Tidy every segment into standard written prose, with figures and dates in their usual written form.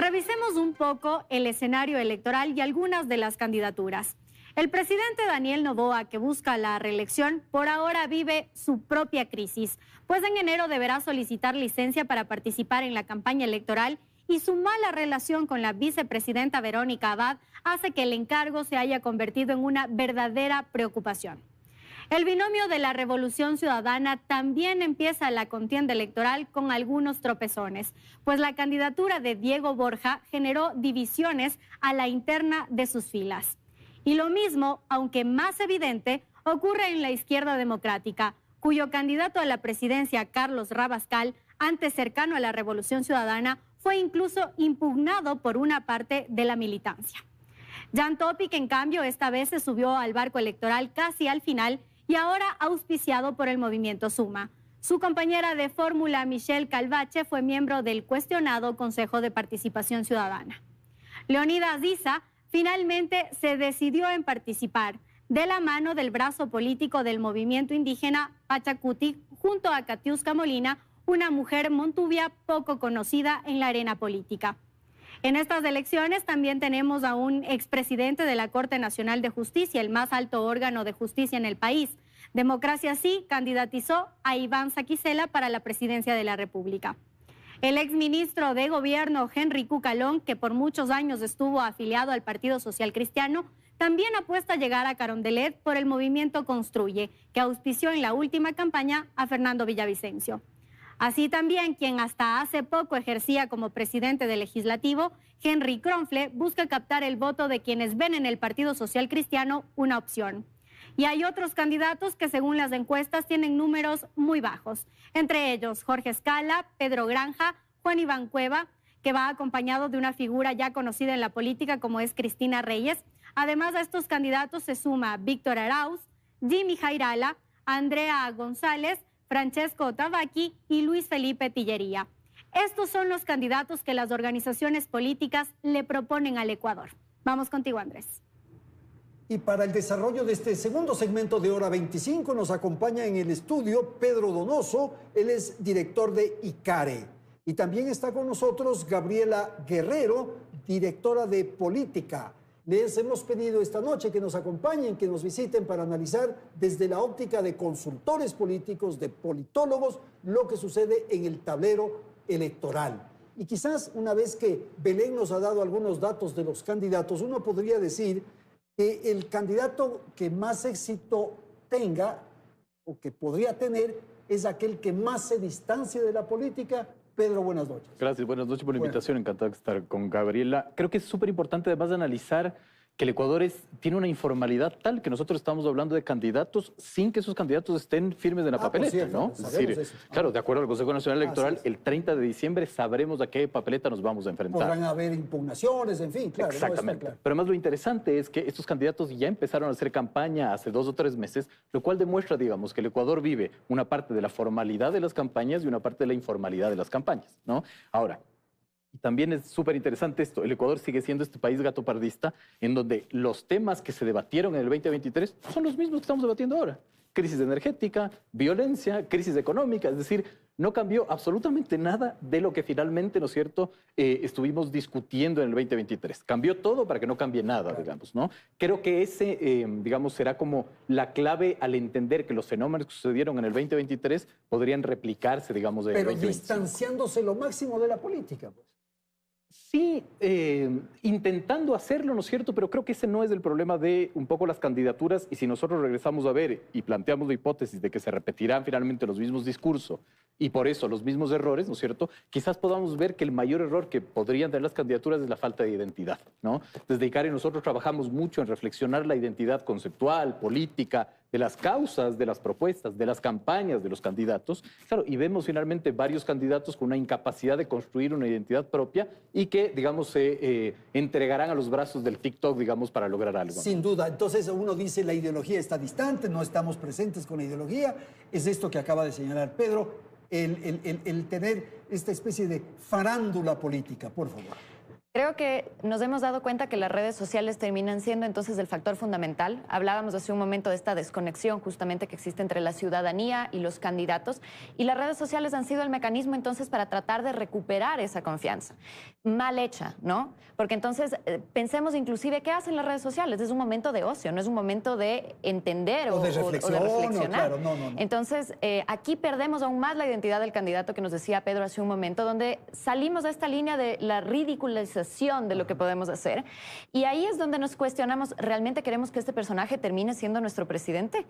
Revisemos un poco el escenario electoral y algunas de las candidaturas. El presidente Daniel Noboa, que busca la reelección, por ahora vive su propia crisis, pues en enero deberá solicitar licencia para participar en la campaña electoral y su mala relación con la vicepresidenta Verónica Abad hace que el encargo se haya convertido en una verdadera preocupación. El binomio de la Revolución Ciudadana también empieza la contienda electoral con algunos tropezones, pues la candidatura de Diego Borja generó divisiones a la interna de sus filas. Y lo mismo, aunque más evidente, ocurre en la izquierda democrática, cuyo candidato a la presidencia, Carlos Rabascal, antes cercano a la Revolución Ciudadana, fue incluso impugnado por una parte de la militancia. Jan Topic, en cambio, esta vez se subió al barco electoral casi al final y ahora auspiciado por el movimiento Suma. Su compañera de fórmula, Michelle Calvache, fue miembro del cuestionado Consejo de Participación Ciudadana. Leonidas Diza finalmente se decidió en participar de la mano del brazo político del movimiento indígena Pachacuti junto a Katiuska Molina, una mujer montuvia poco conocida en la arena política. En estas elecciones también tenemos a un expresidente de la Corte Nacional de Justicia, el más alto órgano de justicia en el país. Democracia Sí candidatizó a Iván Saquicela para la presidencia de la República. El exministro de Gobierno, Henry Cucalón, que por muchos años estuvo afiliado al Partido Social Cristiano, también apuesta a llegar a Carondelet por el movimiento Construye, que auspició en la última campaña a Fernando Villavicencio. Así también, quien hasta hace poco ejercía como presidente del Legislativo, Henry Kronfle, busca captar el voto de quienes ven en el Partido Social Cristiano una opción. Y hay otros candidatos que, según las encuestas, tienen números muy bajos. Entre ellos, Jorge Escala, Pedro Granja, Juan Iván Cueva, que va acompañado de una figura ya conocida en la política como es Cristina Reyes. Además, a estos candidatos se suma Víctor Arauz, Jimmy Jairala, Andrea González, Francesco Tabaqui y Luis Felipe Tillería. Estos son los candidatos que las organizaciones políticas le proponen al Ecuador. Vamos contigo, Andrés. Y para el desarrollo de este segundo segmento de Hora 25 nos acompaña en el estudio Pedro Donoso, él es director de ICARE. Y también está con nosotros Gabriela Guerrero, directora de Política. Les hemos pedido esta noche que nos acompañen, que nos visiten para analizar desde la óptica de consultores políticos, de politólogos, lo que sucede en el tablero electoral. Y quizás una vez que Belén nos ha dado algunos datos de los candidatos, uno podría decir que el candidato que más éxito tenga o que podría tener es aquel que más se distancia de la política. Pedro, buenas noches. Gracias, buenas noches por la invitación. Encantado de estar con Gabriela. Creo que es súper importante además de analizar que el Ecuador tiene una informalidad tal que nosotros estamos hablando de candidatos sin que esos candidatos estén firmes en la papeleta, cierto, ¿no? Es decir, claro, de acuerdo al Consejo Nacional Electoral, el 30 de diciembre sabremos a qué papeleta nos vamos a enfrentar. Podrán haber impugnaciones, en fin, claro. Exactamente. No, claro. Pero además lo interesante es que estos candidatos ya empezaron a hacer campaña hace 2 o 3 meses, lo cual demuestra, digamos, que el Ecuador vive una parte de la formalidad de las campañas y una parte de la informalidad de las campañas, ¿no? Ahora, y también es súper interesante esto, el Ecuador sigue siendo este país gatopardista en donde los temas que se debatieron en el 2023 son los mismos que estamos debatiendo ahora. Crisis energética, violencia, crisis económica, es decir, no cambió absolutamente nada de lo que finalmente, ¿no es cierto?, estuvimos discutiendo en el 2023. Cambió todo para que no cambie nada, digamos, ¿no? Creo que ese, digamos, será como la clave al entender que los fenómenos que sucedieron en el 2023 podrían replicarse, digamos, en el 2025. Pero distanciándose lo máximo de la política, pues. Sí, intentando hacerlo, ¿no es cierto? Pero creo que ese no es el problema de un poco las candidaturas y si nosotros regresamos a ver y planteamos la hipótesis de que se repetirán finalmente los mismos discursos y por eso los mismos errores, ¿no es cierto? Quizás podamos ver que el mayor error que podrían tener las candidaturas es la falta de identidad, ¿no? Desde ICARE nosotros trabajamos mucho en reflexionar la identidad conceptual, política, de las causas, de las propuestas, de las campañas de los candidatos. Claro, y vemos finalmente varios candidatos con una incapacidad de construir una identidad propia y que, digamos, se entregarán a los brazos del TikTok, digamos, para lograr algo. Sin duda. Entonces uno dice la ideología está distante, no estamos presentes con la ideología. Es esto que acaba de señalar Pedro, el tener esta especie de farándula política, por favor. Creo que nos hemos dado cuenta que las redes sociales terminan siendo entonces el factor fundamental. Hablábamos hace un momento de esta desconexión justamente que existe entre la ciudadanía y los candidatos, y las redes sociales han sido el mecanismo entonces para tratar de recuperar esa confianza. Mal hecha, ¿no? Porque entonces pensemos inclusive qué hacen las redes sociales. Es un momento de ocio, no es un momento de entender o de reflexionar. Claro, no. Entonces aquí perdemos aún más la identidad del candidato que nos decía Pedro hace un momento, donde salimos de esta línea de la ridiculización de lo que podemos hacer. Y ahí es donde nos cuestionamos, ¿realmente queremos que este personaje termine siendo nuestro presidente?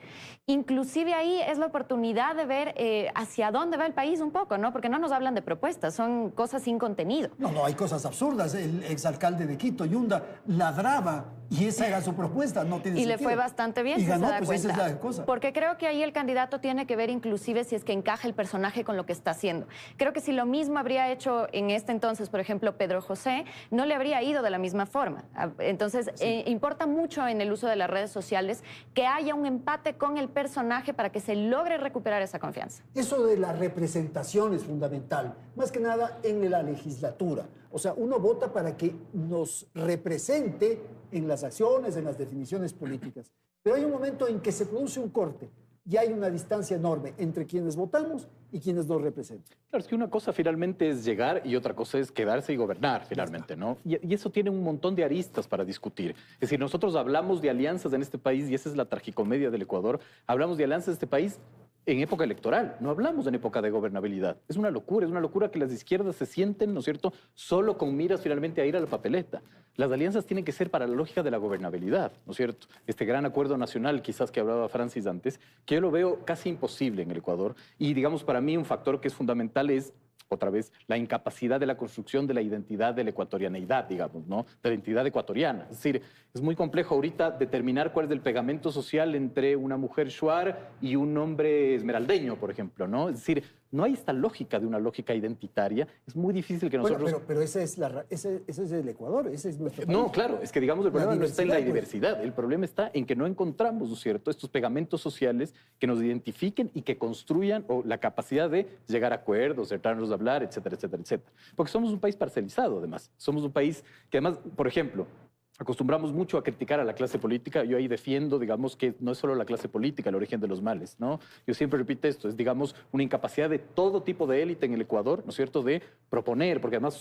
Inclusive ahí es la oportunidad de ver hacia dónde va el país un poco, ¿no? Porque no nos hablan de propuestas, son cosas sin contenido. No, hay cosas absurdas. El exalcalde de Quito, Yunda, ladraba y esa era su propuesta, no tiene sentido. Y le fue bastante bien, y si ganó, se da pues cuenta. esa es la cosa. Porque creo que ahí el candidato tiene que ver inclusive si es que encaja el personaje con lo que está haciendo. Creo que si lo mismo habría hecho en este entonces, por ejemplo, Pedro José, no le habría ido de la misma forma. Entonces, importa mucho en el uso de las redes sociales que haya un empate con el personaje para que se logre recuperar esa confianza. Eso de la representación es fundamental, más que nada en la legislatura. O sea, uno vota para que nos represente en las acciones, en las definiciones políticas. Pero hay un momento en que se produce un corte y hay una distancia enorme entre quienes votamos y quienes nos representan. Claro, es que una cosa finalmente es llegar y otra cosa es quedarse y gobernar finalmente, ¿no? Y eso tiene un montón de aristas para discutir. Es decir, nosotros hablamos de alianzas en este país y esa es la tragicomedia del Ecuador. Hablamos de alianzas de este país en época electoral, no hablamos en época de gobernabilidad. Es una locura que las izquierdas se sienten, ¿no es cierto?, solo con miras finalmente a ir a la papeleta. Las alianzas tienen que ser para la lógica de la gobernabilidad, ¿no es cierto? Este gran acuerdo nacional, quizás que hablaba Francis antes, que yo lo veo casi imposible en el Ecuador. Y digamos, para mí un factor que es fundamental es, otra vez, la incapacidad de la construcción de la identidad de la ecuatorianeidad, digamos, ¿no? De la identidad ecuatoriana. Es decir, es muy complejo ahorita determinar cuál es el pegamento social entre una mujer shuar y un hombre esmeraldeño, por ejemplo, ¿no? Es decir, no hay esta lógica de una lógica identitaria. Es muy difícil que nosotros... Bueno, pero ese es el Ecuador, ese es nuestro país. No, claro, es que digamos el problema no está en la diversidad, el problema está en que no encontramos, ¿no es cierto?, estos pegamentos sociales que nos identifiquen y que construyan o la capacidad de llegar a acuerdos, sentarnos a hablar, etcétera, etcétera, etcétera. Porque somos un país parcelizado, además. Somos un país que además, por ejemplo, acostumbramos mucho a criticar a la clase política. Yo ahí defiendo, digamos, que no es solo la clase política el origen de los males, ¿no? Yo siempre repito esto, es, digamos, una incapacidad de todo tipo de élite en el Ecuador, ¿no es cierto?, de proponer, porque además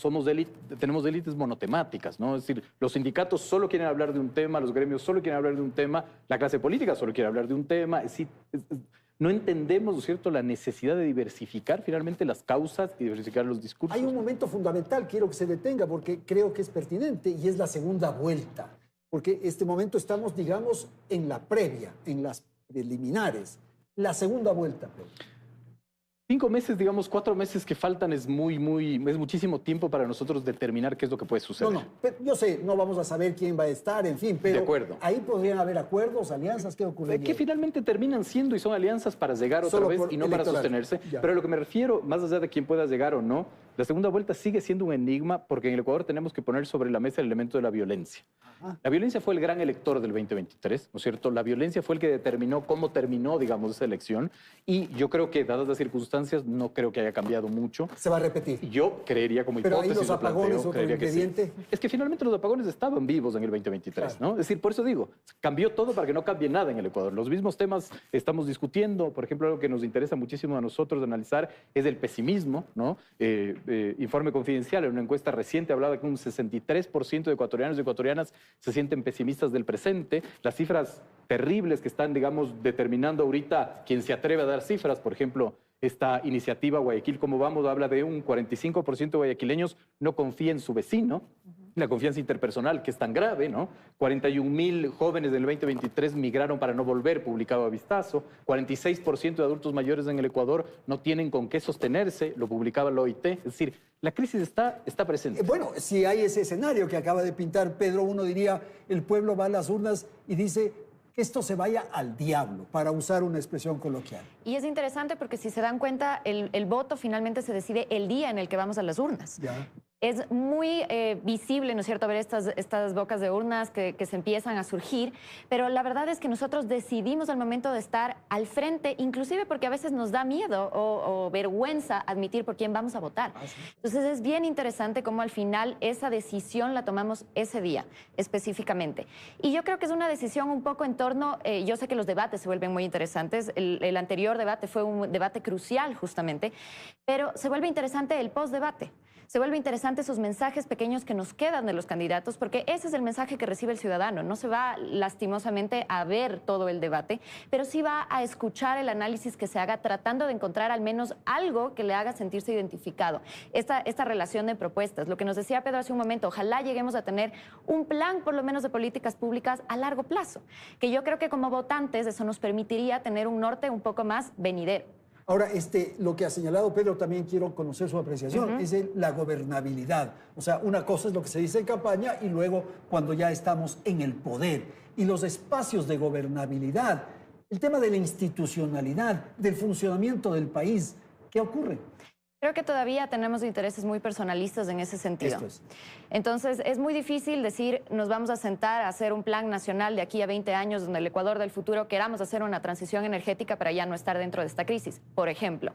tenemos élites monotemáticas, ¿no? Es decir, los sindicatos solo quieren hablar de un tema, los gremios solo quieren hablar de un tema, la clase política solo quiere hablar de un tema, es decir, no entendemos, ¿no es cierto?, la necesidad de diversificar finalmente las causas y diversificar los discursos. Hay un momento fundamental, quiero que se detenga porque creo que es pertinente y es la segunda vuelta. Porque este momento estamos, digamos, en la previa, en las preliminares. La segunda vuelta, Pedro. 5 meses, digamos, 4 meses que faltan es muchísimo tiempo para nosotros determinar qué es lo que puede suceder. Yo sé, no vamos a saber quién va a estar, en fin, pero de acuerdo. Ahí podrían haber acuerdos, alianzas, ¿qué ocurriría? Que finalmente terminan siendo y son alianzas para llegar otra vez y no para sostenerse. Ya. Pero a lo que me refiero, más allá de quién pueda llegar o no, la segunda vuelta sigue siendo un enigma porque en el Ecuador tenemos que poner sobre la mesa el elemento de la violencia. Ajá. La violencia fue el gran elector del 2023, ¿no es cierto? La violencia fue el que determinó cómo terminó, digamos, esa elección. Y yo creo que, dadas las circunstancias, no creo que haya cambiado mucho. ¿Se va a repetir? Yo creería como hipótesis. Pero ahí los apagones, otro ingrediente. Sí. Es que finalmente los apagones estaban vivos en el 2023, claro, ¿no? Es decir, por eso digo, cambió todo para que no cambie nada en el Ecuador. Los mismos temas estamos discutiendo. Por ejemplo, algo que nos interesa muchísimo a nosotros de analizar es el pesimismo, ¿no? Informe Confidencial, en una encuesta reciente, hablaba de que un 63% de ecuatorianos y ecuatorianas se sienten pesimistas del presente. Las cifras terribles que están, digamos, determinando ahorita quien se atreve a dar cifras, por ejemplo, esta iniciativa Guayaquil Cómo Vamos habla de un 45% de guayaquileños no confía en su vecino. La confianza interpersonal, que es tan grave, ¿no? 41,000 jóvenes del 2023 migraron para no volver, publicado a Vistazo. 46% de adultos mayores en el Ecuador no tienen con qué sostenerse, lo publicaba la OIT. Es decir, la crisis está presente. Bueno, si hay ese escenario que acaba de pintar Pedro, uno diría, el pueblo va a las urnas y dice que esto se vaya al diablo, para usar una expresión coloquial. Y es interesante porque si se dan cuenta, el voto finalmente se decide el día en el que vamos a las urnas. Ya. es muy visible, ¿no es cierto?, ver estas bocas de urnas que se empiezan a surgir, pero la verdad es que nosotros decidimos al momento de estar al frente, inclusive porque a veces nos da miedo o vergüenza admitir por quién vamos a votar. Entonces es bien interesante cómo al final esa decisión la tomamos ese día específicamente. Y yo creo que es una decisión un poco en torno, yo sé que los debates se vuelven muy interesantes, el anterior debate fue un debate crucial justamente, pero se vuelve interesante el post-debate. Se vuelve interesante esos mensajes pequeños que nos quedan de los candidatos, porque ese es el mensaje que recibe el ciudadano. No se va lastimosamente a ver todo el debate, pero sí va a escuchar el análisis que se haga, tratando de encontrar al menos algo que le haga sentirse identificado. Esta relación de propuestas, lo que nos decía Pedro hace un momento, ojalá lleguemos a tener un plan por lo menos de políticas públicas a largo plazo, que yo creo que como votantes eso nos permitiría tener un norte un poco más venidero. Ahora, lo que ha señalado Pedro, también quiero conocer su apreciación, es la gobernabilidad. O sea, una cosa es lo que se dice en campaña y luego cuando ya estamos en el poder. Y los espacios de gobernabilidad, el tema de la institucionalidad, del funcionamiento del país, ¿qué ocurre? Creo que todavía tenemos intereses muy personalistas en ese sentido. Entonces, es muy difícil decir, nos vamos a sentar a hacer un plan nacional de aquí a 20 años donde el Ecuador del futuro queramos hacer una transición energética para ya no estar dentro de esta crisis, por ejemplo.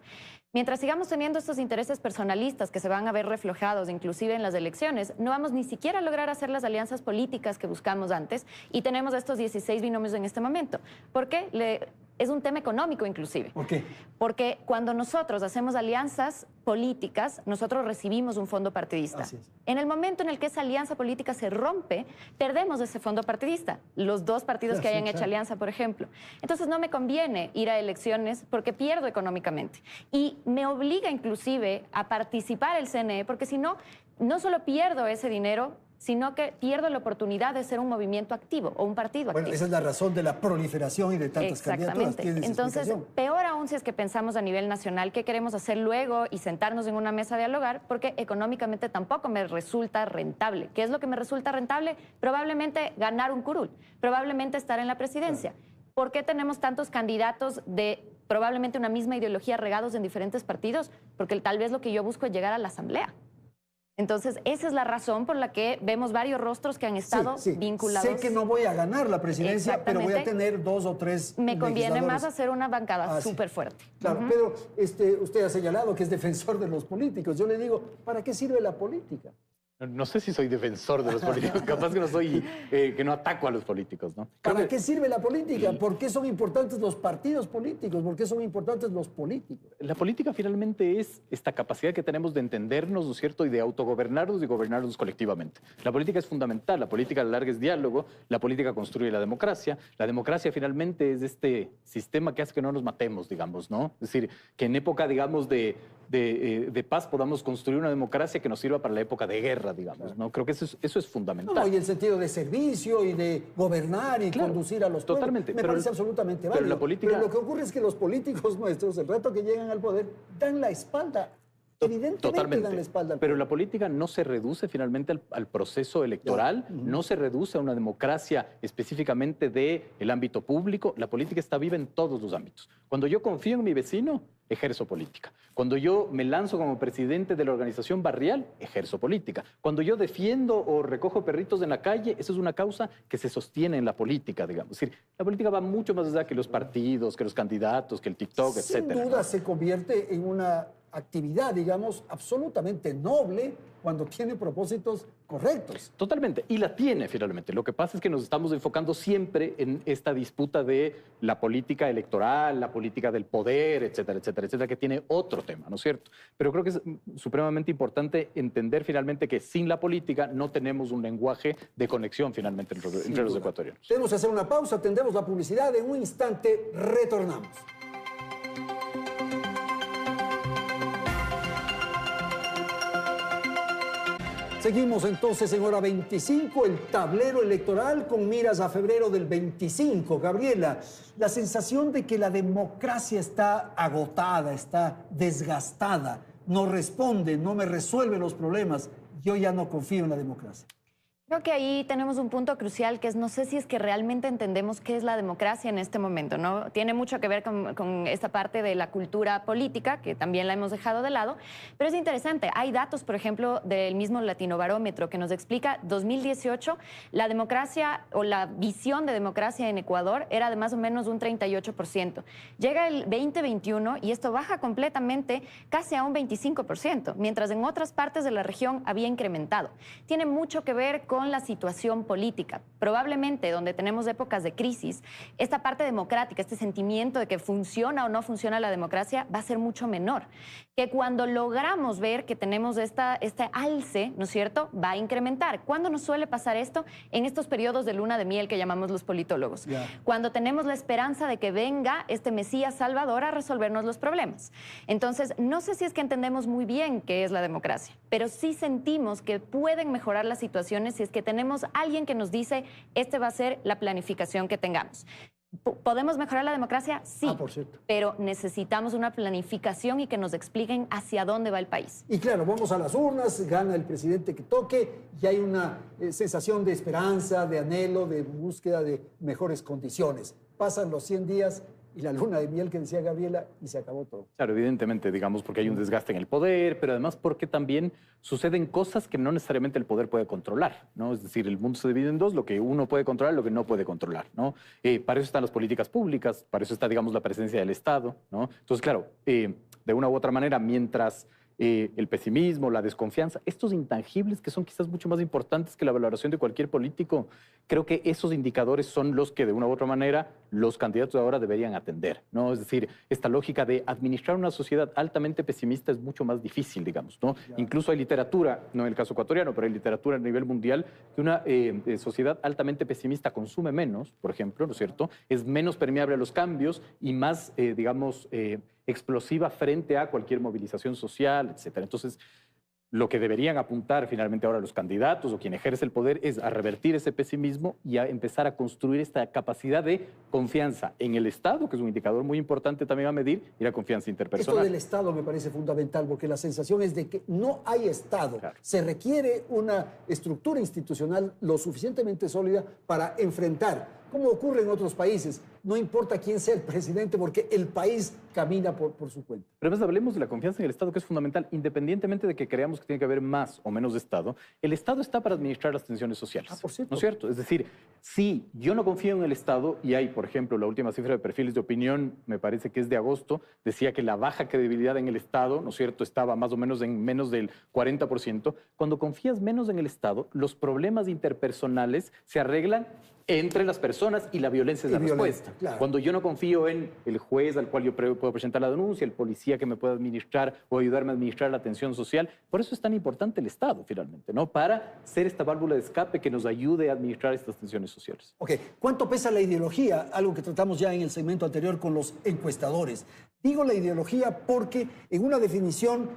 Mientras sigamos teniendo estos intereses personalistas que se van a ver reflejados inclusive en las elecciones, no vamos ni siquiera a lograr hacer las alianzas políticas que buscamos antes y tenemos estos 16 binomios en este momento. ¿Por qué? Es un tema económico inclusive. ¿Por qué? Porque cuando nosotros hacemos alianzas políticas, nosotros recibimos un fondo partidista. En el momento en el que esa alianza política se rompe, perdemos ese fondo partidista, los dos partidos que hayan hecho alianza, por ejemplo. Entonces no me conviene ir a elecciones porque pierdo económicamente. Y me obliga inclusive a participar el CNE, porque si no, no solo pierdo ese dinero, sino que pierdo la oportunidad de ser un movimiento activo o un partido activo. Bueno, esa es la razón de la proliferación y de tantas candidaturas. Entonces, peor aún si es que pensamos a nivel nacional qué queremos hacer luego y sentarnos en una mesa a dialogar, porque económicamente tampoco me resulta rentable. ¿Qué es lo que me resulta rentable? Probablemente ganar un curul, probablemente estar en la presidencia. ¿Por qué tenemos tantos candidatos de probablemente una misma ideología regados en diferentes partidos? Porque tal vez lo que yo busco es llegar a la asamblea. Entonces, esa es la razón por la que vemos varios rostros que han estado vinculados. Sé que no voy a ganar la presidencia, pero voy a tener 2 o 3 Me conviene más hacer una bancada súper fuerte. Claro, Pedro, usted ha señalado que es defensor de los políticos. Yo le digo, ¿para qué sirve la política? No sé si soy defensor de los políticos, capaz que no soy, que no ataco a los políticos, ¿no? ¿Para qué sirve la política? ¿Por qué son importantes los partidos políticos? ¿Por qué son importantes los políticos? La política finalmente es esta capacidad que tenemos de entendernos, ¿no es cierto?, y de autogobernarnos y gobernarnos colectivamente. La política es fundamental, la política a la larga es diálogo, la política construye la democracia finalmente es este sistema que hace que no nos matemos, digamos, ¿no? Es decir, que en época, digamos, de paz podamos construir una democracia que nos sirva para la época de guerra, digamos, ¿no? Creo que eso es fundamental. No, y el sentido de servicio y de gobernar y conducir a los pueblos. Totalmente. Me parece absolutamente válido. Pero la política... Pero lo que ocurre es que los políticos nuestros, el rato que llegan al poder, dan la espalda. Evidentemente dan la espalda al poder. Pero la política no se reduce finalmente al proceso electoral, no se reduce a una democracia específicamente del ámbito público. La política está viva en todos los ámbitos. Cuando yo confío en mi vecino, ejerzo política. Cuando yo me lanzo como presidente de la organización barrial, ejerzo política. Cuando yo defiendo o recojo perritos en la calle, eso es una causa que se sostiene en la política, digamos. Es decir, la política va mucho más allá que los partidos, que los candidatos, que el TikTok, etcétera. Sin duda se convierte en una actividad, digamos, absolutamente noble cuando tiene propósitos correctos. Totalmente, y la tiene finalmente. Lo que pasa es que nos estamos enfocando siempre en esta disputa de la política electoral, la política del poder, etcétera, etcétera, etcétera, que tiene otro tema, ¿no es cierto? Pero creo que es supremamente importante entender finalmente que sin la política no tenemos un lenguaje de conexión finalmente entre los ecuatorianos. Tenemos que hacer una pausa, tendremos la publicidad, en un instante retornamos. Seguimos entonces en hora 25, el tablero electoral con miras a febrero del 25. Gabriela, la sensación de que la democracia está agotada, está desgastada, no responde, no me resuelve los problemas, yo ya no confío en la democracia. Creo que ahí tenemos un punto crucial que es no sé si es que realmente entendemos qué es la democracia en este momento, ¿no? Tiene mucho que ver con esta parte de la cultura política, que también la hemos dejado de lado, pero es interesante. Hay datos, por ejemplo, del mismo Latinobarómetro que nos explica 2018, la democracia o la visión de democracia en Ecuador era de más o menos un 38%. Llega el 2021 y esto baja completamente casi a un 25%, mientras en otras partes de la región había incrementado. Tiene mucho que ver con la situación política. Probablemente donde tenemos épocas de crisis, esta parte democrática, este sentimiento de que funciona o no funciona la democracia va a ser mucho menor. Que cuando logramos ver que tenemos este alce, ¿no es cierto?, va a incrementar. ¿Cuándo nos suele pasar esto? En estos periodos de luna de miel que llamamos los politólogos. Cuando tenemos la esperanza de que venga este Mesías Salvador a resolvernos los problemas. Entonces, no sé si es que entendemos muy bien qué es la democracia, pero sí sentimos que pueden mejorar las situaciones si es que tenemos alguien que nos dice, este va a ser la planificación que tengamos. ¿Podemos mejorar la democracia? Sí, por cierto. Pero necesitamos una planificación y que nos expliquen hacia dónde va el país. Y claro, vamos a las urnas, gana el presidente que toque y hay una sensación de esperanza, de anhelo, de búsqueda de mejores condiciones. Pasan los 100 días y la luna de miel que decía Gabriela y se acabó todo. Claro, evidentemente, digamos, porque hay un desgaste en el poder, pero además porque también suceden cosas que no necesariamente el poder puede controlar, ¿no? Es decir, el mundo se divide en dos, lo que uno puede controlar y lo que no puede controlar, ¿no? Para eso están las políticas públicas, para eso está, digamos, la presencia del Estado, ¿no? Entonces, claro, de una u otra manera, mientras el pesimismo, la desconfianza, estos intangibles que son quizás mucho más importantes que la valoración de cualquier político, creo que esos indicadores son los que de una u otra manera los candidatos ahora deberían atender, ¿no? Es decir, esta lógica de administrar una sociedad altamente pesimista es mucho más difícil, digamos, ¿no? Incluso hay literatura, no en el caso ecuatoriano, pero hay literatura a nivel mundial, que una sociedad altamente pesimista consume menos, por ejemplo, ¿no es cierto? Es menos permeable a los cambios y más, digamos, explosiva frente a cualquier movilización social, etcétera. Entonces, lo que deberían apuntar finalmente ahora los candidatos o quien ejerce el poder es a revertir ese pesimismo y a empezar a construir esta capacidad de confianza en el Estado, que es un indicador muy importante también a medir, y la confianza interpersonal. Esto del Estado me parece fundamental porque la sensación es de que no hay Estado. Claro. Se requiere una estructura institucional lo suficientemente sólida para enfrentar, como ocurre en otros países. No importa quién sea el presidente porque el país camina por su cuenta. Pero además hablemos de la confianza en el Estado, que es fundamental, independientemente de que creamos que tiene que haber más o menos de Estado. El Estado está para administrar las tensiones sociales. Por cierto. ¿No es cierto? Es decir, si yo no confío en el Estado, y hay, por ejemplo, la última cifra de perfiles de opinión, me parece que es de agosto, decía que la baja credibilidad en el Estado, ¿no es cierto?, estaba más o menos en menos del 40%. Cuando confías menos en el Estado, los problemas interpersonales se arreglan entre las personas y la violencia es la respuesta. Claro. Cuando yo no confío en el juez al cual yo puedo presentar la denuncia, el policía que me pueda administrar o ayudarme a administrar la atención social, por eso es tan importante el Estado finalmente, ¿no? Para ser esta válvula de escape que nos ayude a administrar estas tensiones sociales. Ok, ¿cuánto pesa la ideología? Algo que tratamos ya en el segmento anterior con los encuestadores. Digo la ideología porque en una definición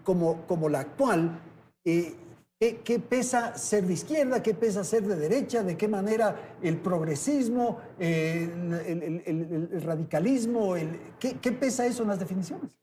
como la actual, ¿qué pesa ser de izquierda? ¿Qué pesa ser de derecha? ¿De qué manera el progresismo, el radicalismo? ¿Qué pesa eso en las definiciones?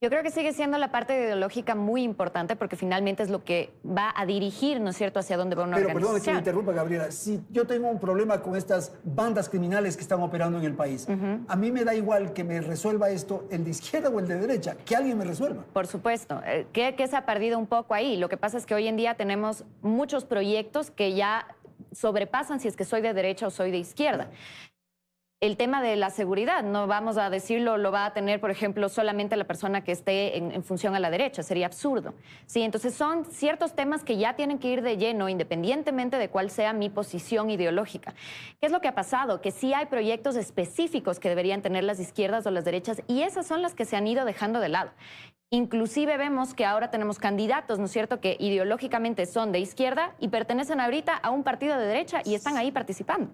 Yo creo que sigue siendo la parte ideológica muy importante porque finalmente es lo que va a dirigir, ¿no es cierto?, hacia dónde va una organización. Pero perdón que me interrumpa, Gabriela. Si yo tengo un problema con estas bandas criminales que están operando en el país, a mí me da igual que me resuelva esto el de izquierda o el de derecha, que alguien me resuelva. Por supuesto. ¿Qué se ha perdido un poco ahí? Lo que pasa es que hoy en día tenemos muchos proyectos que ya sobrepasan si es que soy de derecha o soy de izquierda. El tema de la seguridad, no vamos a decirlo, lo va a tener, por ejemplo, solamente la persona que esté en función a la derecha, sería absurdo. Sí, entonces son ciertos temas que ya tienen que ir de lleno, independientemente de cuál sea mi posición ideológica. ¿Qué es lo que ha pasado? Que sí hay proyectos específicos que deberían tener las izquierdas o las derechas y esas son las que se han ido dejando de lado. Inclusive vemos que ahora tenemos candidatos, ¿no es cierto?, que ideológicamente son de izquierda y pertenecen ahorita a un partido de derecha y están ahí participando.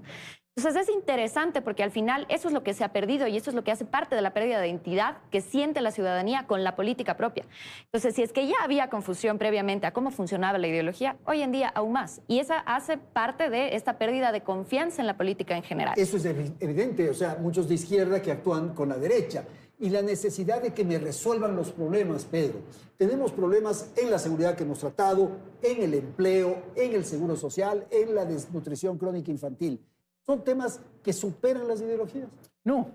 Entonces es interesante porque al final eso es lo que se ha perdido y eso es lo que hace parte de la pérdida de identidad que siente la ciudadanía con la política propia. Entonces, si es que ya había confusión previamente a cómo funcionaba la ideología, hoy en día aún más. Y esa hace parte de esta pérdida de confianza en la política en general. Eso es evidente, o sea, muchos de izquierda que actúan con la derecha. y la necesidad de que me resuelvan los problemas, Pedro. Tenemos problemas en la seguridad que hemos tratado, en el empleo, en el seguro social, en la desnutrición crónica infantil. ¿Son temas que superan las ideologías? No.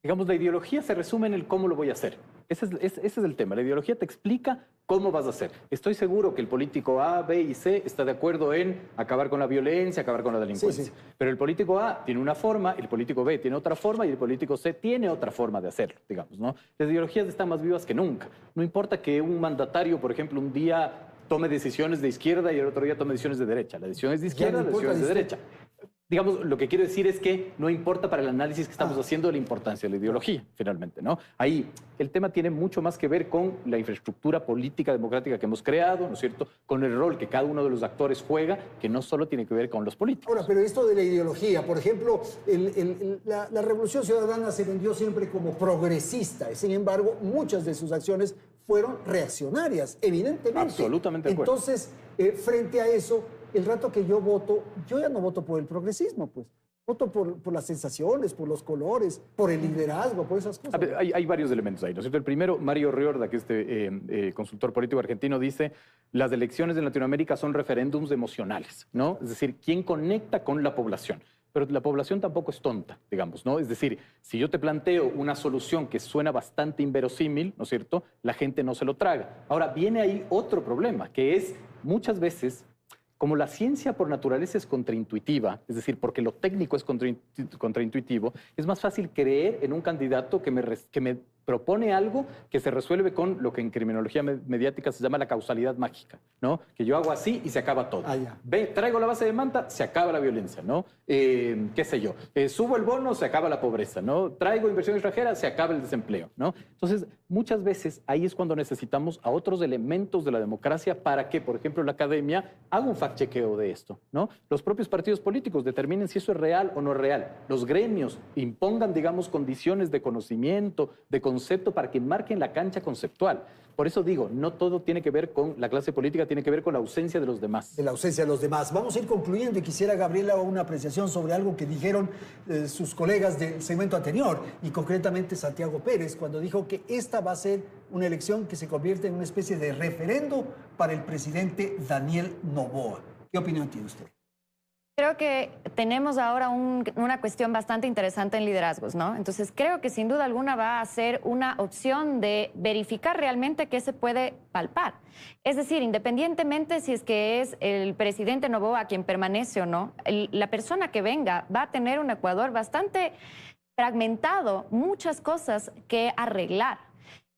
Digamos, la ideología se resume en el cómo lo voy a hacer. Ese es el tema. La ideología te explica cómo vas a hacer. Estoy seguro que el político A, B y C está de acuerdo en acabar con la violencia, acabar con la delincuencia. Sí, sí. Pero el político A tiene una forma, el político B tiene otra forma y el político C tiene otra forma de hacerlo, digamos, ¿no? Las ideologías están más vivas que nunca. No importa que un mandatario, por ejemplo, un día tome decisiones de izquierda y el otro día tome decisiones de derecha. La decisión es de izquierda, la decisión es de derecha. Digamos, lo que quiero decir es que no importa para el análisis que estamos haciendo la importancia de la ideología, finalmente, ¿no? Ahí el tema tiene mucho más que ver con la infraestructura política democrática que hemos creado, ¿no es cierto? Con el rol que cada uno de los actores juega, que no solo tiene que ver con los políticos. Ahora, pero esto de la ideología, por ejemplo, la Revolución Ciudadana se vendió siempre como progresista, sin embargo, muchas de sus acciones fueron reaccionarias, evidentemente. Absolutamente de acuerdo. Entonces, frente a eso, el rato que yo voto, yo ya no voto por el progresismo, pues. Voto por las sensaciones, por los colores, por el liderazgo, por esas cosas. Hay varios elementos ahí, ¿no es cierto? El primero, Mario Riorda, que es consultor político argentino, dice: las elecciones en Latinoamérica son referéndums emocionales, ¿no? Es decir, ¿quién conecta con la población? Pero la población tampoco es tonta, digamos, ¿no? Es decir, si yo te planteo una solución que suena bastante inverosímil, ¿no es cierto?, la gente no se lo traga. Ahora, viene ahí otro problema, que es muchas veces, como la ciencia por naturaleza es contraintuitiva, es decir, porque lo técnico es contraintuitivo, es más fácil creer en un candidato que me propone algo que se resuelve con lo que en criminología mediática se llama la causalidad mágica, ¿no? Que yo hago así y se acaba todo. Ve, traigo la base de Manta, se acaba la violencia, ¿no? Qué sé yo, subo el bono, se acaba la pobreza, ¿no? Traigo inversión extranjera, se acaba el desempleo, ¿no? Entonces, muchas veces ahí es cuando necesitamos a otros elementos de la democracia para que, por ejemplo, la academia haga un fact-chequeo de esto, ¿no? Los propios partidos políticos determinen si eso es real o no es real. Los gremios impongan, digamos, condiciones de conocimiento, de concepto para que marquen la cancha conceptual. Por eso digo, no todo tiene que ver con la clase política, tiene que ver con la ausencia de los demás. De la ausencia de los demás. Vamos a ir concluyendo y quisiera, Gabriela, una apreciación sobre algo que dijeron sus colegas del segmento anterior, y concretamente Santiago Pérez, cuando dijo que esta va a ser una elección que se convierte en una especie de referendo para el presidente Daniel Noboa. ¿Qué opinión tiene usted? Creo que tenemos ahora una cuestión bastante interesante en liderazgos, ¿no? Entonces, creo que sin duda alguna va a ser una opción de verificar realmente qué se puede palpar. Es decir, independientemente si es que es el presidente Noboa quien permanece o no, la persona que venga va a tener un Ecuador bastante fragmentado, muchas cosas que arreglar.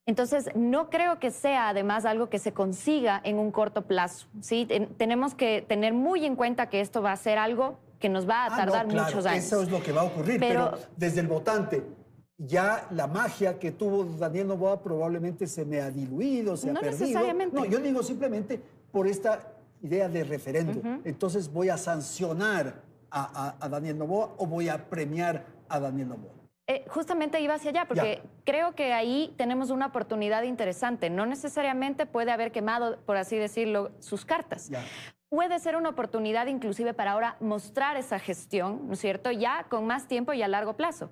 Entonces, no creo que sea además algo que se consiga en un corto plazo, ¿sí? Tenemos que tener muy en cuenta que esto va a ser algo que nos va a tardar muchos años. Eso es lo que va a ocurrir, pero desde el votante, ya la magia que tuvo Daniel Noboa probablemente se me ha diluido, se ha perdido. No necesariamente. No, yo digo simplemente por esta idea de referendo. Entonces, ¿voy a sancionar a Daniel Noboa o voy a premiar a Daniel Noboa? Justamente iba hacia allá, porque creo que ahí tenemos una oportunidad interesante. No necesariamente puede haber quemado, por así decirlo, sus cartas. Puede ser una oportunidad inclusive para ahora mostrar esa gestión, ¿no es cierto?, ya con más tiempo y a largo plazo.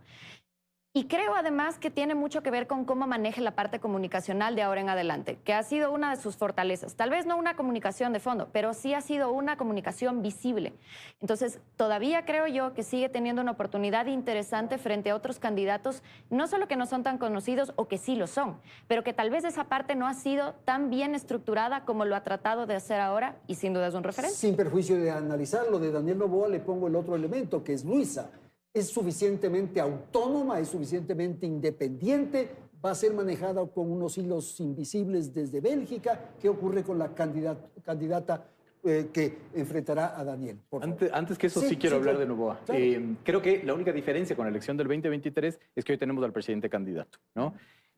Y creo además que tiene mucho que ver con cómo maneje la parte comunicacional de ahora en adelante, que ha sido una de sus fortalezas. Tal vez no una comunicación de fondo, pero sí ha sido una comunicación visible. Entonces, todavía creo yo que sigue teniendo una oportunidad interesante frente a otros candidatos, no solo que no son tan conocidos o que sí lo son, pero que tal vez esa parte no ha sido tan bien estructurada como lo ha tratado de hacer ahora, y sin duda es un referente. Sin perjuicio de analizarlo de Daniel Noboa, le pongo el otro elemento, que es Luisa. ¿Es suficientemente autónoma? ¿Es suficientemente independiente? ¿Va a ser manejada con unos hilos invisibles desde Bélgica? ¿Qué ocurre con la candidata que enfrentará a Daniel? Antes que eso, sí quiero hablar de Noboa. Claro. Creo que la única diferencia con la elección del 2023 es que hoy tenemos al presidente candidato, ¿no?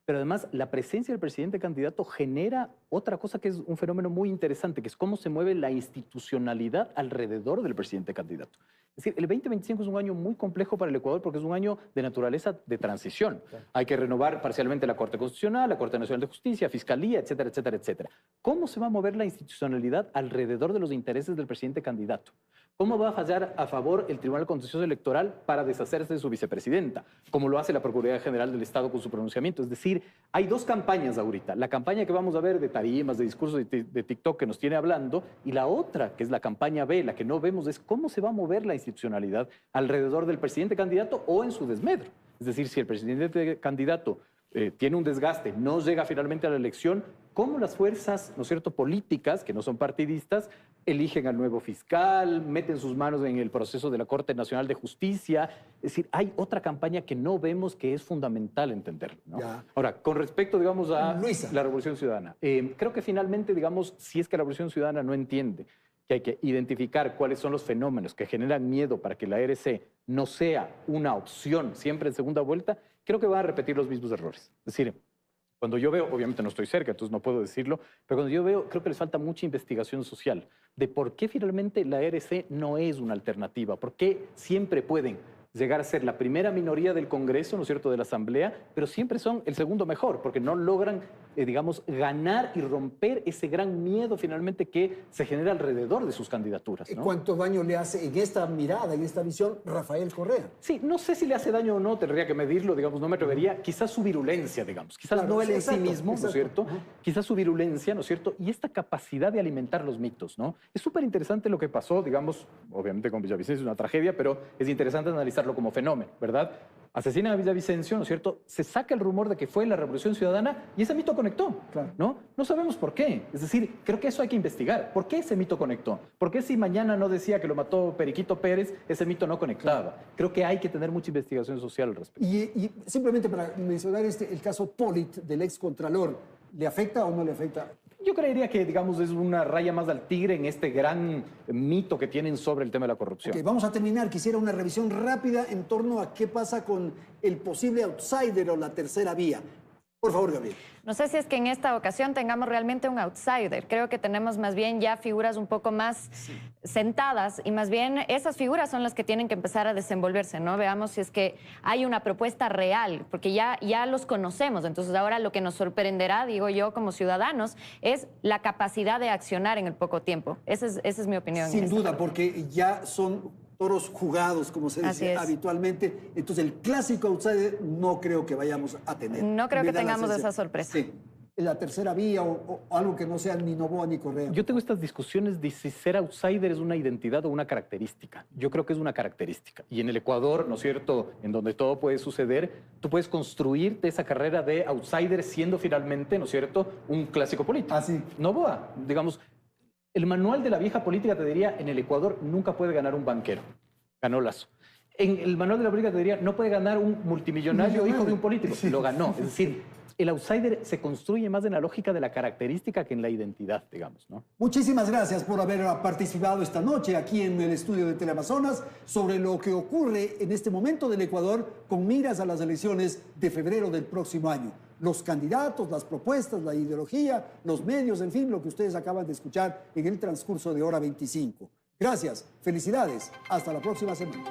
Pero además, la presencia del presidente candidato genera otra cosa que es un fenómeno muy interesante, que es cómo se mueve la institucionalidad alrededor del presidente candidato. Es decir, el 2025 es un año muy complejo para el Ecuador porque es un año de naturaleza de transición. Claro. Hay que renovar parcialmente la Corte Constitucional, la Corte Nacional de Justicia, Fiscalía, etcétera, etcétera, etcétera. ¿Cómo se va a mover la institucionalidad alrededor de los intereses del presidente candidato? ¿Cómo va a fallar a favor el Tribunal Contencioso Electoral para deshacerse de su vicepresidenta? Como lo hace la Procuraduría General del Estado con su pronunciamiento. Es decir, hay dos campañas ahorita. La campaña que vamos a ver de tarimas, de discursos de TikTok que nos tiene hablando, y la otra, que es la campaña B, la que no vemos, es cómo se va a mover la institucionalidad alrededor del presidente candidato o en su desmedro. Es decir, si el presidente candidato tiene un desgaste, no llega finalmente a la elección, cómo las fuerzas, ¿no es cierto?, políticas, que no son partidistas, eligen al nuevo fiscal, meten sus manos en el proceso de la Corte Nacional de Justicia. Es decir, hay otra campaña que no vemos que es fundamental entenderlo, ¿no? Ahora, con respecto, digamos, a Luisa. la Revolución Ciudadana, creo que finalmente, digamos, si es que la Revolución Ciudadana no entiende que hay que identificar cuáles son los fenómenos que generan miedo para que la RC no sea una opción siempre en segunda vuelta, creo que va a repetir los mismos errores. Es decir, cuando yo veo, obviamente no estoy cerca, entonces no puedo decirlo, pero cuando yo veo, creo que les falta mucha investigación social de por qué finalmente la RC no es una alternativa, por qué siempre pueden llegar a ser la primera minoría del Congreso, ¿no es cierto?, de la Asamblea, pero siempre son el segundo mejor, porque no logran, digamos, ganar y romper ese gran miedo finalmente que se genera alrededor de sus candidaturas, ¿no? ¿Cuánto daño le hace en esta mirada, en esta visión, Rafael Correa? Sí, no sé si le hace daño o no, tendría que medirlo, digamos, no me atrevería. Quizás su virulencia, digamos, quizás Claro, no él sí, en sí exacto, mismo, ¿no es cierto? Quizás su virulencia, ¿no es cierto? Y esta capacidad de alimentar los mitos, ¿no? Es súper interesante lo que pasó, digamos, obviamente con Villavicencio es una tragedia, pero es interesante analizarlo como fenómeno, ¿verdad? Asesinan a Villavicencio, ¿no es cierto? Se saca el rumor de que fue la Revolución Ciudadana y ese mito conectó, Claro. ¿no? No sabemos por qué. Es decir, creo que eso hay que investigar. ¿Por qué ese mito conectó? ¿Por qué si mañana no decía que lo mató Periquito Pérez, ese mito no conectaba? Creo que hay que tener mucha investigación social al respecto. Y simplemente para mencionar el caso Polit del excontralor, ¿le afecta o no le afecta? Yo creería que, digamos, es una raya más al tigre en este gran mito que tienen sobre el tema de la corrupción. Ok, vamos a terminar. Quisiera una revisión rápida en torno a qué pasa con el posible outsider o la tercera vía. Por favor, Gabriel. No sé si es que en esta ocasión tengamos realmente un outsider. Creo que tenemos más bien ya figuras un poco más sentadas y más bien esas figuras son las que tienen que empezar a desenvolverse, ¿no? Veamos si es que hay una propuesta real, porque ya los conocemos. Entonces ahora lo que nos sorprenderá, digo yo, como ciudadanos, es la capacidad de accionar en el poco tiempo. Esa es mi opinión. Sin duda, porque ya son toros jugados, como se dice habitualmente. Entonces, el clásico outsider no creo que vayamos a tener. No creo que tengamos esa sorpresa. Sí. La tercera vía o algo que no sea ni Noboa ni Correa. Yo tengo estas discusiones de si ser outsider es una identidad o una característica. Yo creo que es una característica. Y en el Ecuador, ¿no es cierto?, en donde todo puede suceder, tú puedes construirte esa carrera de outsider siendo finalmente, ¿no es cierto?, un clásico político. Así. Noboa, digamos, el manual de la vieja política te diría, en el Ecuador nunca puede ganar un banquero. Ganó Lasso. En el manual de la política te diría, no puede ganar un multimillonario hijo de un político. Sí. Lo ganó. Es decir, el outsider se construye más en la lógica de la característica que en la identidad, digamos, ¿no? Muchísimas gracias por haber participado esta noche aquí en el estudio de Teleamazonas sobre lo que ocurre en este momento del Ecuador con miras a las elecciones de febrero del próximo año. Los candidatos, las propuestas, la ideología, los medios, en fin, lo que ustedes acaban de escuchar en el transcurso de hora 25. Gracias, felicidades, hasta la próxima semana.